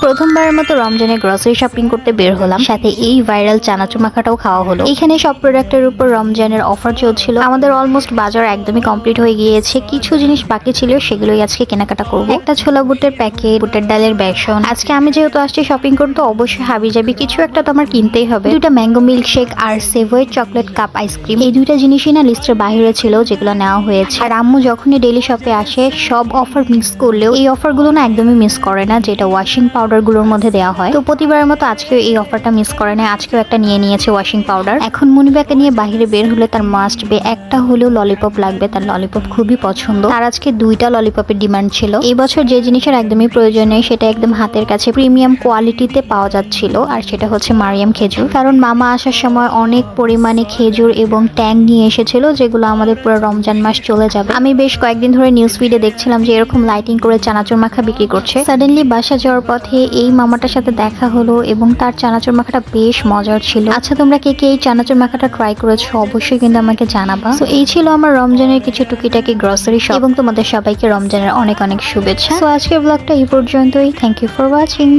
প্রথমবারের মতো রমজানে গ্রসারি শপিং করতে বের হলাম, সাথে এই ভাইরাল চানাচুর মাখাটাও খাওয়া হলো। এখানে সব প্রোডাক্টের উপর রমজানের অফার চলছিল। আমাদের অলমোস্ট বাজার একদমই কমপ্লিট হয়ে গিয়েছে, কিছু জিনিস বাকি ছিল, সেগুলোই আজকে কেনাকাটা করবো। একটা ছোলা বুটের প্যাকেট, বুটের ডালের বেসন। আজকে আমি যেহেতু আসছি শপিং করতে, অবশ্যই হাবি যাবি কিছু একটা তো আমার কিনতেই হবে। দুটা ম্যাঙ্গো মিল্কশেক আর সেভয়েড চকলেট কাপ আইসক্রিম, এই দুইটা জিনিসই না লিস্টের বাইরে ছিল, যেগুলো নেওয়া হয়েছে। আর আম্মু যখনই ডেইলি শপে আসে সব অফার মিস করলেও এই অফারগুলো না একদমই মিস করে না, যেটা ওয়াশিং পাউডার গুলোর মধ্যে দেওয়া হয়। তো প্রতিবারের মতো আজকেও এই অফারটা মিস করে না, আজকেও একটা নিয়ে নিয়েছে ওয়াশিং পাউডার। এখন মুনিবাকে নিয়ে বাইরে বের হলে তার মাস্ট বে একটা হলেও ললিপপ লাগবে, তার ললিপপ খুবই পছন্দ। তার আজকে দুইটা ললিপপের ডিমান্ড ছিল। এই বছর যে জিনিসের একদমই প্রয়োজন নেই সেটা একদম হাতের কাছে প্রিমিয়াম কোয়ালিটিতে পাওয়া যাচ্ছিল, আর সেটা হচ্ছে মারিয়াম খেজুর। কারণ মামা আসার সময় অনেক পরিমাণে খেজুর এবং ট্যাং নিয়ে এসেছিল, যেগুলো আমাদের পুরো রমজান মাস চলে যাবে। আমি বেশ কয়েকদিন ধরে নিউজ ফিডে দেখছিলাম যে এরকম লাইটিং করে চানাচুর মাখা বিক্রি করছে। সাডেনলি বাসা যাওয়ার পথে এই মামাটার সাথে দেখা হলো এবং তার চানাচুর মাখাটা বেশ মজার ছিল। আচ্ছা, তোমরা কে কে এই চানাচুর মাখাটা ট্রাই করেছো অবশ্যই কিন্তু আমাকে জানাবা। তো এই ছিল আমার রমজানের কিছু টুকিটাকি গ্রসারি শপ, এবং তোমাদের সবাইকে রমজানের অনেক অনেক শুভেচ্ছা। তো আজকের ব্লগটা এই পর্যন্তই। Thank you for watching.